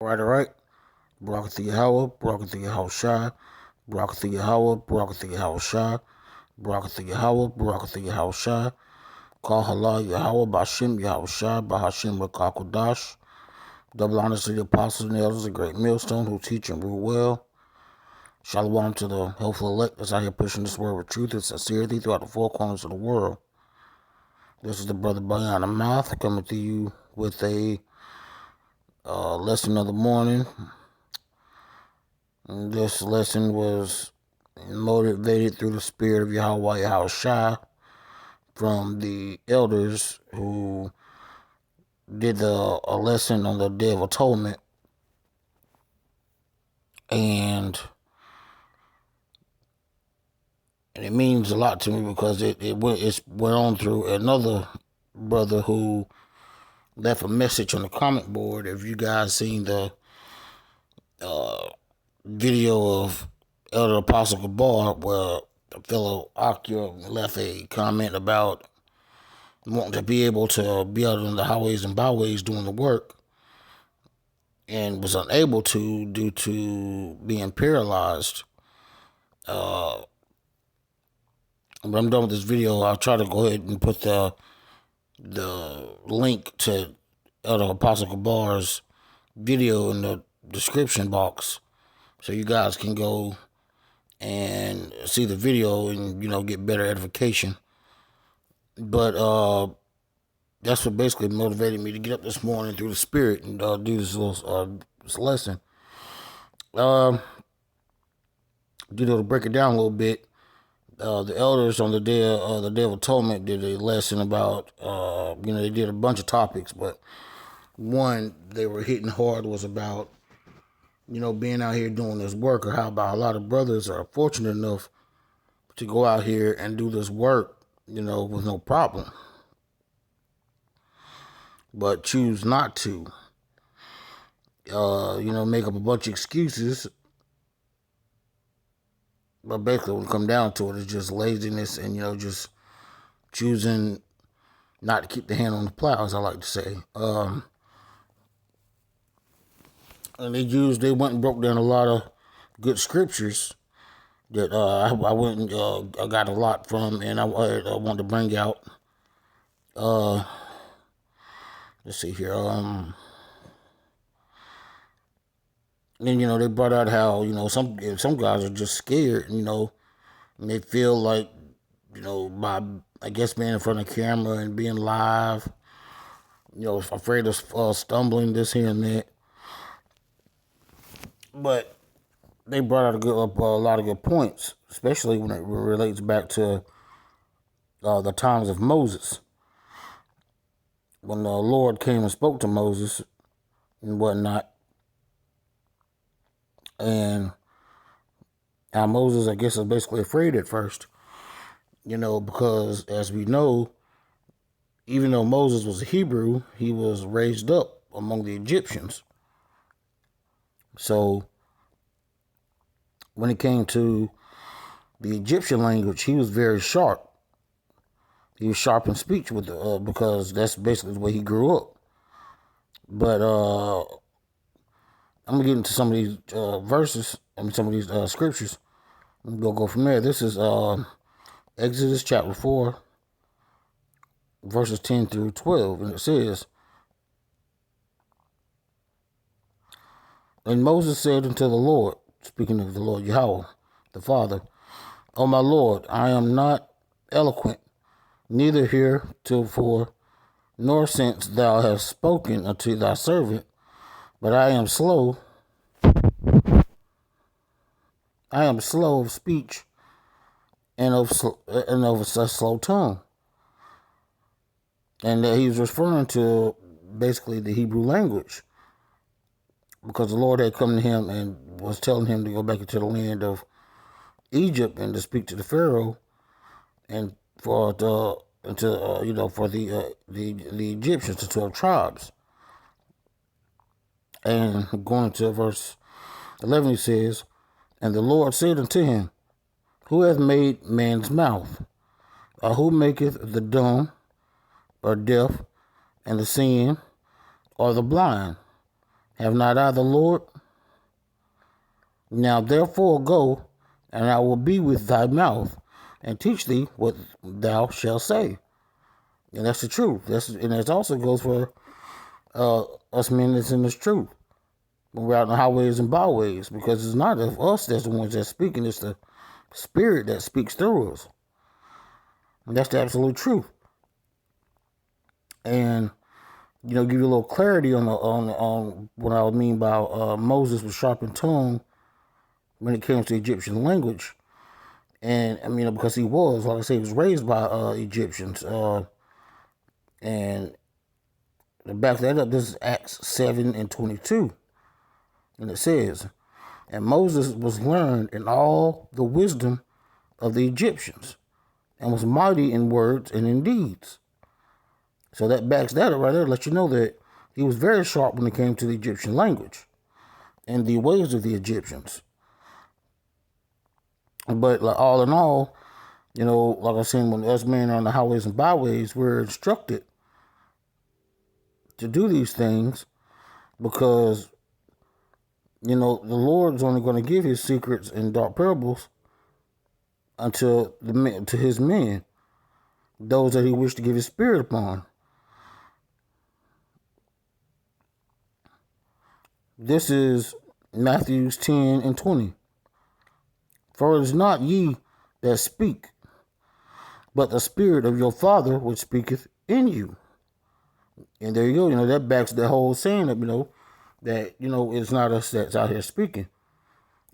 All right. Barakatha Yahweh, Barakatha Yahushua, Barakatha Yahweh, Barakatha Yahushua, Barakatha Yahweh, Barakatha Yahushua, Kal Halal Yahweh, Bashim Yahushua, Bahashim Rakakodash. Double honors to the apostles and the elders, a great millstone who teach and rule well. Shalom to the helpful elect that's out here pushing this word with truth and sincerity throughout the four corners of the world. This is the brother Bayan Amath coming to you with a lesson of the morning. And this lesson was motivated through the spirit of Yahweh Yahushua from the elders who did a lesson on the Day of Atonement. And it means a lot to me because it went on through another brother who left a message on the comment board. If you guys seen the video of Elder Apostle Gabar, where a fellow Akia left a comment about wanting to be able to be out on the highways and byways doing the work and was unable to due to being paralyzed. When I'm done with this video, I'll try to go ahead and put the link to Elder Apostle Gabar's video in the description box so you guys can go and see the video and, get better edification. But that's what basically motivated me to get up this morning through the spirit and do this little this lesson. To break it down a little bit, the elders on the day of Atonement did a lesson about, they did a bunch of topics, but one they were hitting hard was about, being out here doing this work, or how about a lot of brothers are fortunate enough to go out here and do this work, with no problem, but choose not to, make up a bunch of excuses. But basically, when it comes down to it, it's just laziness and, just choosing not to keep the hand on the plow, as I like to say. And they went and broke down a lot of good scriptures that I went and I got a lot from, and I wanted to bring out. Let's see here. And they brought out how some guys are just scared, and they feel like by being in front of the camera and being live, afraid of stumbling this here and that. But they brought out a lot of good points, especially when it relates back to the times of Moses, when the Lord came and spoke to Moses and whatnot, and how Moses, is basically afraid at first, because as we know, even though Moses was a Hebrew, he was raised up among the Egyptians. So when it came to the Egyptian language, he was very sharp. He was sharp in speech with because that's basically the way he grew up. But I'm gonna get into some of these verses. Some of these scriptures. We'll go from there. This is Exodus chapter 4, verses 10 through 12, and it says, "And Moses said unto the Lord," speaking of the Lord Yahweh, the Father, "O my Lord, I am not eloquent, neither heretofore, nor since thou hast spoken unto thy servant, but I am slow of speech and of a slow tongue." And he was referring to basically the Hebrew language, because the Lord had come to him and was telling him to go back into the land of Egypt and to speak to the Pharaoh and for the Egyptians, the 12 tribes. And going to verse 11, he says, "And the Lord said unto him, Who hath made man's mouth? Or who maketh the dumb, or deaf, and the seeing, or the blind? Have not I the Lord? Now therefore go, and I will be with thy mouth, and teach thee what thou shalt say. And that's the truth. And it also goes for us men that's in this truth. When we're out in the highways and byways, because it's not us that's the ones that's speaking, it's the Spirit that speaks through us. And that's the absolute truth. And give you a little clarity on what I mean by Moses with sharpened tongue when it came to Egyptian language. And because he was, like I say, he was raised by Egyptians. And to back that up, this is Acts 7:22. And it says, and Moses was learned in all the wisdom of the Egyptians, and was mighty in words and in deeds. So that backs that up right there, let you know that he was very sharp when it came to the Egyptian language and the ways of the Egyptians. But all in all, like I said, when us men are on the highways and byways, we're instructed to do these things because, the Lord's only going to give his secrets and dark parables to his men, those that he wished to give his spirit upon. This is Matthew 10:20. For it is not ye that speak, but the Spirit of your Father which speaketh in you. And there you go. That backs the whole saying up, that, it's not us that's out here speaking.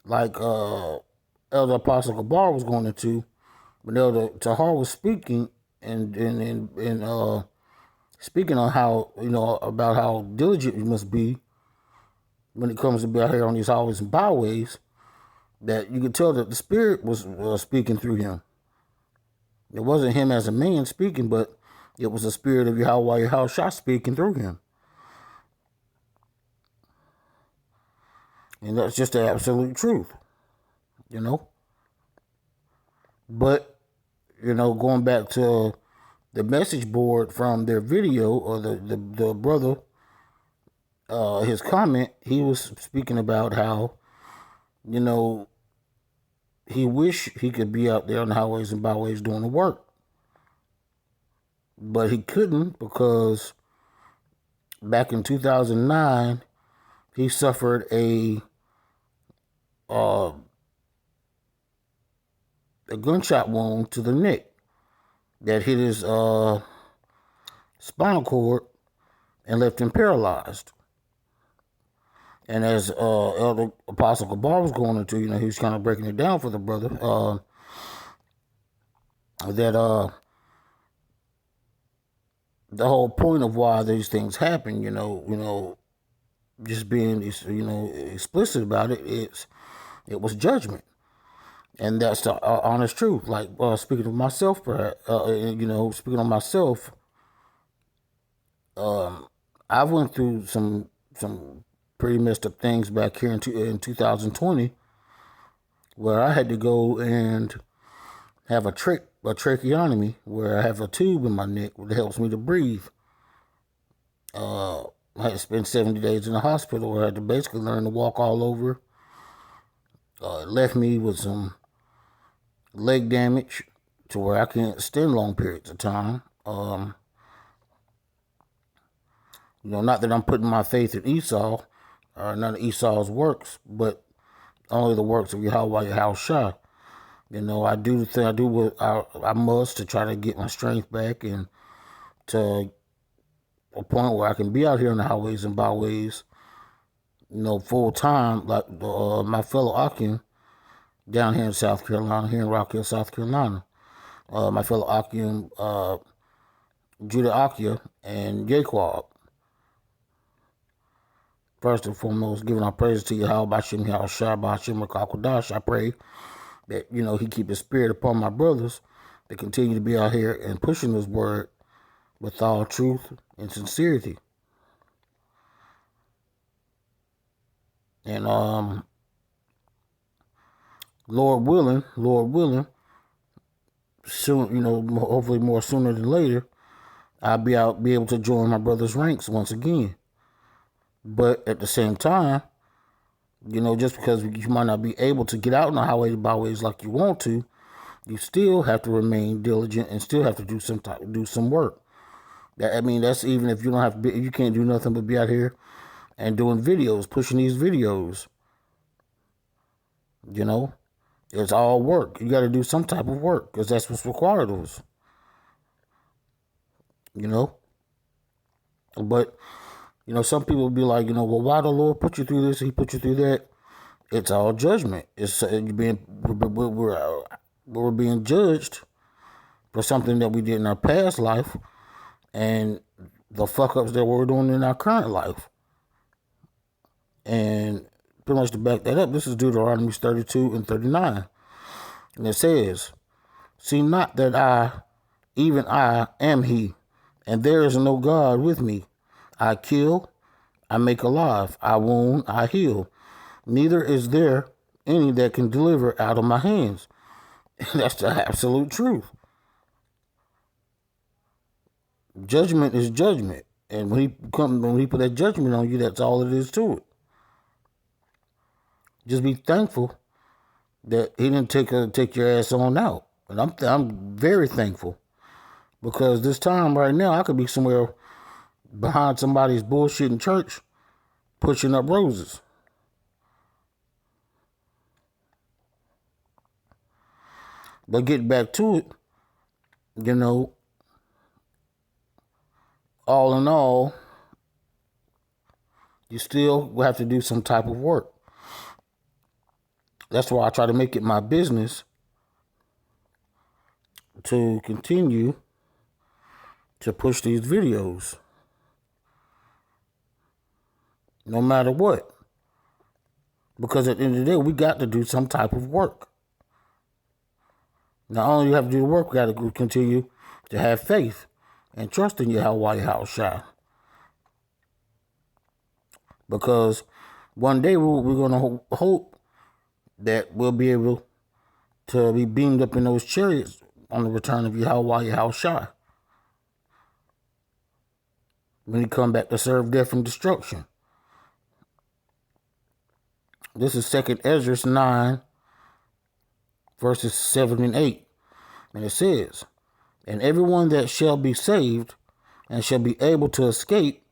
Like Elder Apostle Gabar was going into, when Elder Tahar was speaking and speaking on how, about how diligent you must be when it comes to be out here on these highways and byways, that you could tell that the Spirit was speaking through him. It wasn't him as a man speaking, but it was the Spirit of Yahweh speaking through him. And that's just the absolute truth, But, going back to the message board from their video, or the brother, his comment, he was speaking about how, he wished he could be out there on the highways and byways doing the work. But he couldn't because back in 2009, he suffered a gunshot wound to the neck that hit his spinal cord and left him paralyzed. And as Elder Apostle Gabar was going into, he was kind of breaking it down for the brother, that the whole point of why these things happen, just being, explicit about it, it was judgment. And that's the honest truth. Like, speaking of myself, perhaps, speaking on myself, I went through some pretty messed up things back here in 2020, where I had to go and have a tracheotomy, where I have a tube in my neck that helps me to breathe. I had to spend 70 days in the hospital, where I had to basically learn to walk all over. It left me with some leg damage to where I can't stand long periods of time. Not that I'm putting my faith in Esau, or none of Esau's works, but only the works of Yahweh Yahushua. I do the thing, I do what I must to try to get my strength back, and to a point where I can be out here on the highways and byways, full time, like my fellow Akim down here in South Carolina, here in Rock Hill, South Carolina. My fellow Akim, Judah Akia and Yaquab. First and foremost, giving our praises to Yahweh Bashim Yahushua Bashim Rakakwadash. I pray that, he keep his spirit upon my brothers to continue to be out here and pushing his word with all truth and sincerity. And Lord willing, soon, hopefully more sooner than later, I'll be able to join my brother's ranks once again. But at the same time, just because you might not be able to get out in the highways and byways like you want to, you still have to remain diligent and still have to do some work. That's even if you don't have to be, you can't do nothing but be out here and doing videos, pushing these videos. It's all work. You got to do some type of work because that's what's required of us. But some people will be like, well, why the Lord put you through this? He put you through that. It's all judgment. We're being judged for something that we did in our past life and the fuck ups that we're doing in our current life. And pretty much to back that up, this is Deuteronomy 32 and 39. And it says, see not that even I am he, and there is no God with me. I kill, I make alive, I wound, I heal. Neither is there any that can deliver out of my hands. That's the absolute truth. Judgment is judgment. And when he put that judgment on you, that's all it is to it. Just be thankful that he didn't take your ass on out. And I'm very thankful. Because this time right now, I could be somewhere behind somebody's bullshitting church, pushing up roses. But getting back to it, all in all, you still have to do some type of work. That's why I try to make it my business to continue to push these videos. No matter what. Because at the end of the day, we got to do some type of work. Not only do you have to do the work, we got to continue to have faith and trust in Yahweh Yahushua. Because one day we're going to hope that we'll be able to be beamed up in those chariots on the return of Yahweh Yahushua. When he come back to serve death and destruction. This is 2 Esdras 9, verses 7 and 8. And it says, and everyone that shall be saved and shall be able to escape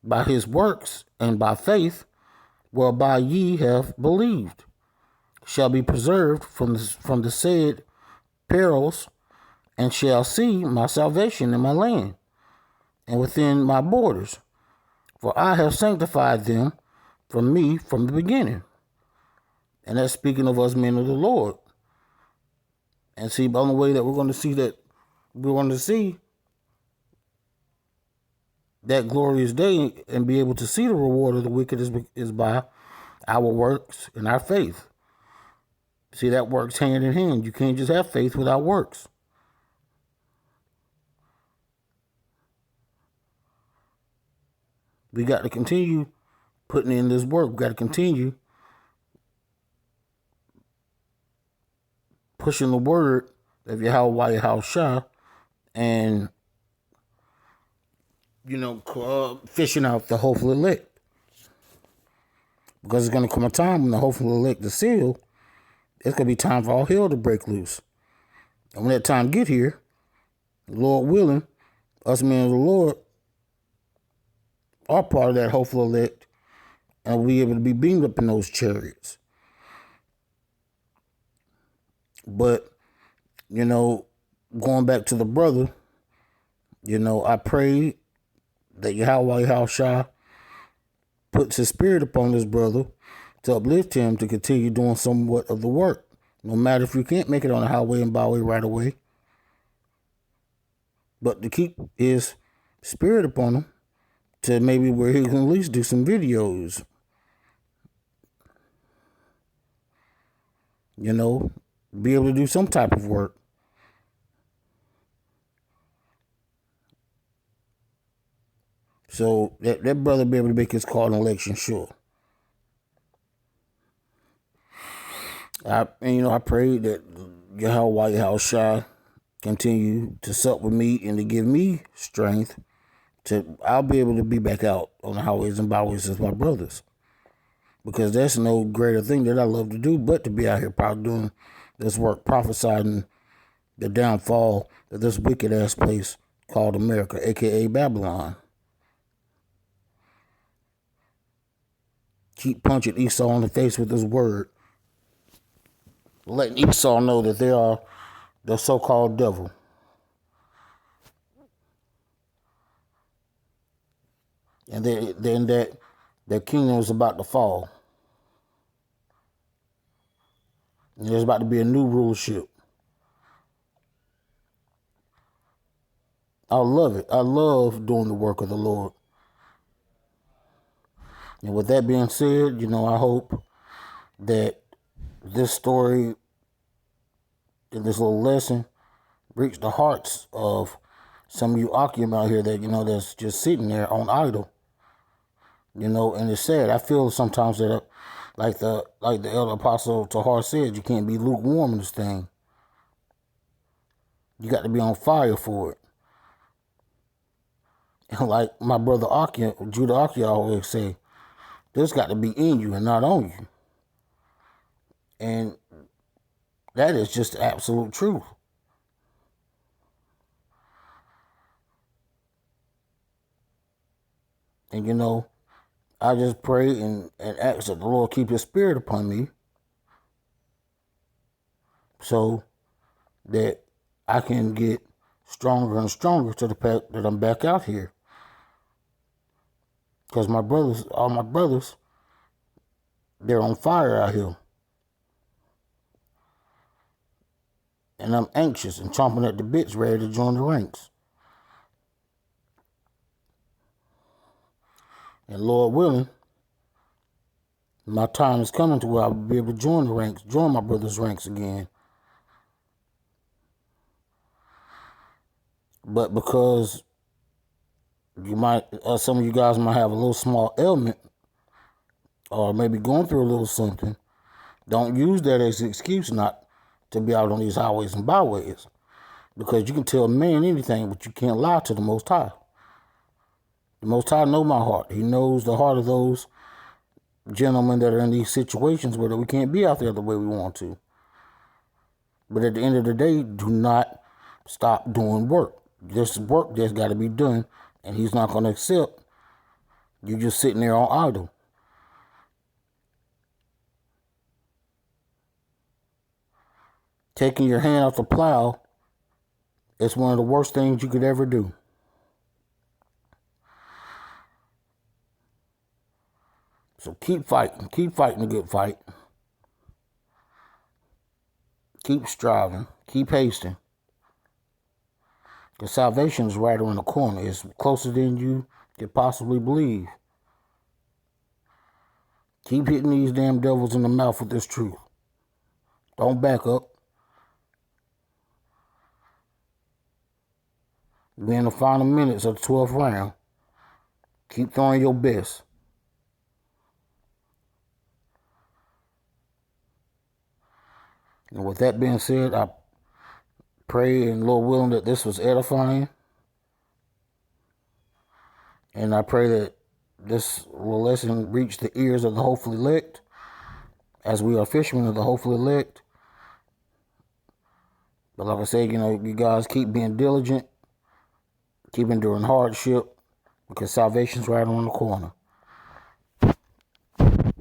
by his works and by faith, whereby ye have believed, shall be preserved from the said perils, and shall see my salvation in my land and within my borders. For I have sanctified them from me from the beginning. And that's speaking of us men of the Lord. And see, the only way that we're going to see that glorious day and be able to see the reward of the wicked is by our works and our faith. See, that works hand in hand. You can't just have faith without works. We got to continue putting in this work. We got to continue pushing the word of Yahweh Yahushua and, fishing out the hopeful elect. Because it's going to come a time when the hopeful elect is sealed, it's going to be time for all hell to break loose. And when that time get here, Lord willing, us men of the Lord are part of that hopeful elect and we'll be able to be beamed up in those chariots. But, going back to the brother, I pray that Yahweh Yahushua puts his spirit upon this brother to uplift him to continue doing somewhat of the work. No matter if you can't make it on the highway and byway right away. But to keep his spirit upon him to maybe where he can at least do some videos. Be able to do some type of work. So that brother be able to make his call and election sure. I pray that Yahweh Yahushua continue to sup with me and to give me strength I'll be able to be back out on the highways and byways as my brothers. Because there's no greater thing that I love to do but to be out here probably doing this work, prophesying the downfall of this wicked ass place called America, aka Babylon. Keep punching Esau in the face with this word, letting Esau know that they are the so-called devil. And then that their kingdom is about to fall. And there's about to be a new rulership. I love it. I love doing the work of the Lord. And with that being said, I hope that this story and this little lesson reach the hearts of some of you Akim out here that, that's just sitting there on idle. And it's sad. I feel sometimes that, like the elder apostle Tahar said, you can't be lukewarm in this thing. You got to be on fire for it. And like my brother Akim, Judah Akim always say, this got to be in you and not on you. And that is just the absolute truth. And I just pray and ask that the Lord keep his spirit upon me so that I can get stronger and stronger to the fact that I'm back out here. Because all my brothers, they're on fire out here. And I'm anxious and chomping at the bits, ready to join the ranks. And Lord willing, my time is coming to where I'll be able to join my brothers' ranks again. But because some of you guys might have a little small ailment or maybe going through a little something, don't use that as an excuse not to be out on these highways and byways. Because you can tell man anything, but you can't lie to the Most High. The Most High knows my heart. He knows the heart of those gentlemen that are in these situations where we can't be out there the way we want to. But at the end of the day, do not stop doing work. This work that's got to be done, and he's not going to accept you just sitting there on idle. Taking your hand off the plow is one of the worst things you could ever do. So keep fighting the good fight. Keep striving, keep hasting. Because salvation is right around the corner. It's closer than you could possibly believe. Keep hitting these damn devils in the mouth with this truth. Don't back up. We're in the final minutes of the 12th round. Keep throwing your best. And with that being said, I pray and Lord willing that this was edifying. And I pray that this little lesson reach the ears of the hopeful elect, as we are fishermen of the hopeful elect. But like I said, you guys keep being diligent, keep enduring hardship, because salvation's right around the corner. And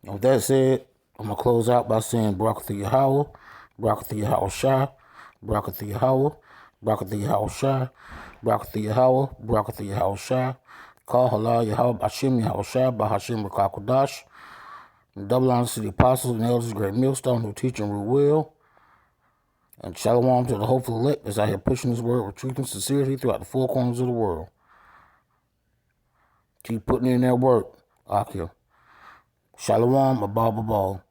with that said, I'm going to close out by saying Barakatha Yahweh, Barakatha Yahweh Shai, Barakatha Yahweh, Barakatha Yahweh Shai, Barakatha Yahweh, Barakatha Yahweh Shai, Call Halal Yahweh Bashim Yahweh Shai, Bahashim Rakakodash, and double honors to the apostles and elders, great millstone who teach and rule well. And shalom to the hopeful elect as I have pushing this word with truth and sincerity throughout the four corners of the world. Keep putting in that work, Akia. Shalom, Abba Babal.